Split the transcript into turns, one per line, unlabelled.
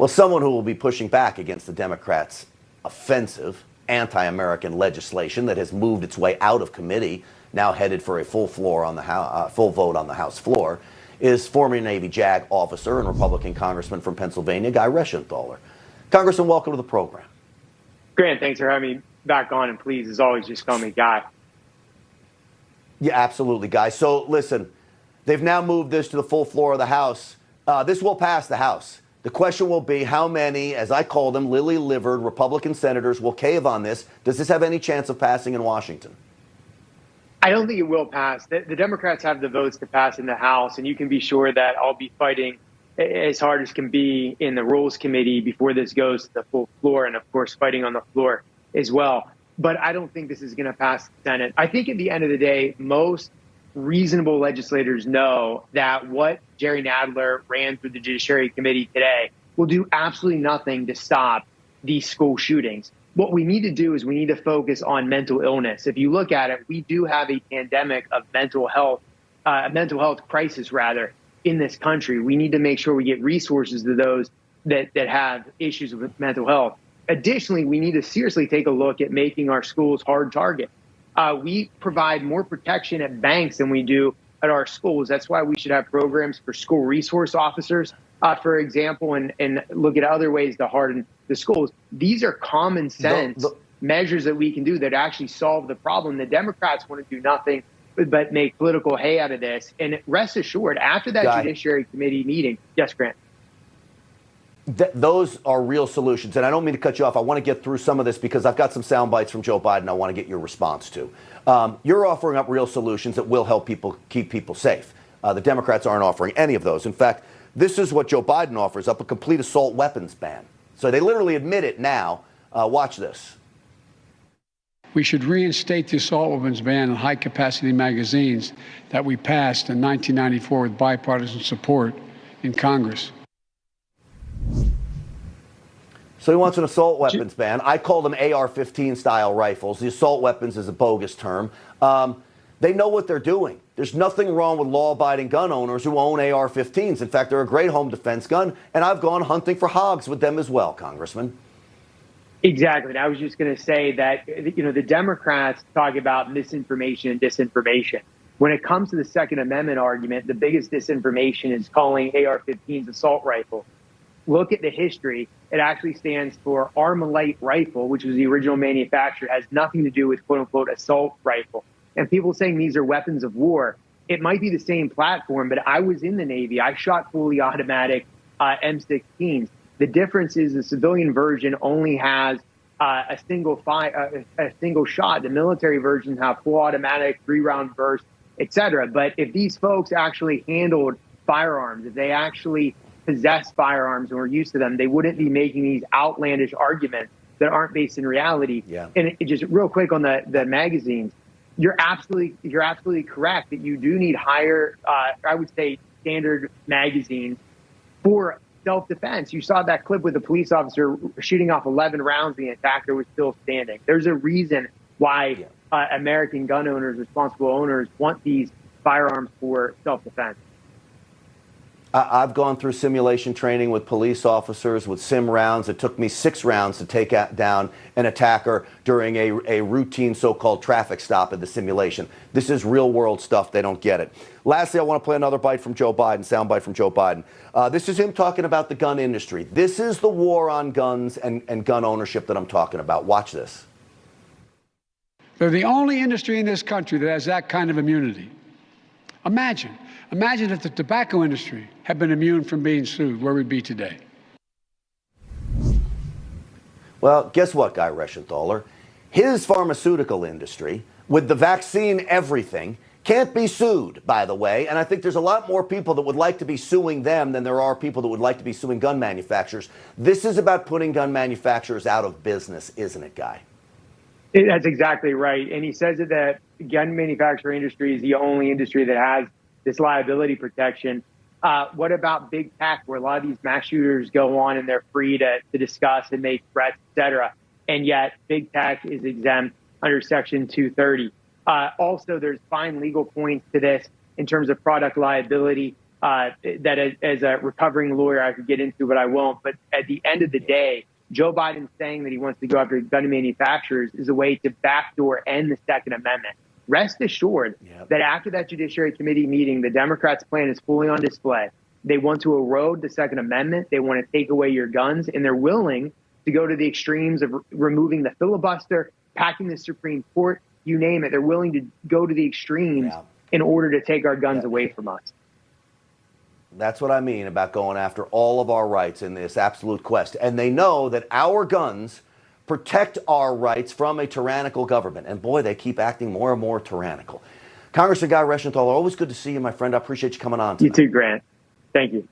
Well, someone who will be pushing back against the Democrats' offensive anti-American legislation that has moved its way out of committee, now headed for a full vote on the House floor, is former Navy JAG officer and Republican congressman from Pennsylvania, Guy Reschenthaler. Congressman, welcome to the program.
Grant, thanks for having me back on, and please, as always, just call me Guy.
Yeah, absolutely, Guy. So, listen, they've now moved this to the full floor of the House. This will pass the House. The question will be how many, as I call them, lily-livered Republican senators will cave on this. Does this have any chance of passing in Washington?
I don't think it will pass. The Democrats have the votes to pass in the House, and you can be sure that I'll be fighting as hard as can be in the Rules Committee before this goes to the full floor, and, of course, fighting on the floor as well. But I don't think this is going to pass the Senate. I think at the end of the day, most reasonable legislators know that what Jerry Nadler ran through the Judiciary Committee today will do absolutely nothing to stop these school shootings. What we need to do is we need to focus on mental illness. If you look at it, we do have a pandemic of mental health crisis, rather, in this country. We need to make sure we get resources to those that have issues with mental health. Additionally, we need to seriously take a look at making our schools hard target. We provide more protection at banks than we do at our schools. That's why we should have programs for school resource officers, for example, and look at other ways to harden the schools. These are common sense measures that we can do that actually solve the problem. The Democrats want to do nothing but make political hay out of this. And rest assured, after that Judiciary Committee meeting, yes, Grant.
Those are real solutions. And I don't mean to cut you off. I want to get through some of this because I've got some sound bites from Joe Biden I want to get your response to. You're offering up real solutions that will help people keep people safe. The Democrats aren't offering any of those. In fact, this is what Joe Biden offers up, a complete assault weapons ban. So they literally admit it now. Watch this.
We should reinstate the assault weapons ban on high-capacity magazines that we passed in 1994 with bipartisan support in Congress.
So he wants an assault weapons ban. I call them AR-15 style rifles. The assault weapons is a bogus term. They know what they're doing. There's nothing wrong with law-abiding gun owners who own AR-15s. In fact, they're a great home defense gun, and I've gone hunting for hogs with them as well, Congressman.
Exactly. And I was just going to say that, the Democrats talk about misinformation and disinformation. When it comes to the Second Amendment argument, the biggest disinformation is calling AR-15s assault rifles. Look at the history. It actually stands for Armalite rifle, which was the original manufacturer. It has nothing to do with, quote unquote, assault rifle. And people saying these are weapons of war. It might be the same platform, but I was in the Navy. I shot fully automatic M16s. The difference is the civilian version only has a single shot. The military versions have full automatic, 3-round burst, etc. But if these folks actually handled firearms, if they actually possess firearms and were used to them, they wouldn't be making these outlandish arguments that aren't based in reality.
Yeah.
And just real quick on the magazines, you're absolutely correct that you do need higher, I would say, standard magazines for self-defense. You saw that clip with the police officer shooting off 11 rounds. The attacker was still standing. There's a reason why American gun owners, responsible owners, want these firearms for self-defense.
I've gone through simulation training with police officers with sim rounds. It took me 6 rounds to take down an attacker during a routine so-called traffic stop in the simulation. This is real-world stuff. They don't get it. Lastly, I want to play another bite from Joe Biden, soundbite from Joe Biden. This is him talking about the gun industry. This is the war on guns and gun ownership that I'm talking about. Watch this.
They're the only industry in this country that has that kind of immunity. Imagine if the tobacco industry had been immune from being sued, where we'd be today.
Well, guess what, Guy Reschenthaler? His pharmaceutical industry, with the vaccine everything, can't be sued, by the way. And I think there's a lot more people that would like to be suing them than there are people that would like to be suing gun manufacturers. This is about putting gun manufacturers out of business, isn't it, Guy?
That's exactly right. And he says that the gun manufacturing industry is the only industry that has this liability protection. What about big tech, where a lot of these mass shooters go on and they're free to discuss and make threats, et cetera, and yet big tech is exempt under Section 230. Also, there's fine legal points to this in terms of product liability. that as a recovering lawyer I could get into, but I won't. But at the end of the day, Joe Biden saying that he wants to go after gun manufacturers is a way to backdoor end the Second Amendment. Rest assured that after that Judiciary Committee meeting, the Democrats' plan is fully on display. They want to erode the Second Amendment. They want to take away your guns, and they're willing to go to the extremes of removing the filibuster, packing the Supreme Court, you name it. They're willing to go to the extremes in order to take our guns away from us.
That's what I mean about going after all of our rights in this absolute quest. And they know that our guns protect our rights from a tyrannical government. And boy, they keep acting more and more tyrannical. Congressman Guy Reschenthaler, always good to see you, my friend. I appreciate you coming on tonight.
You too, Grant. Thank you.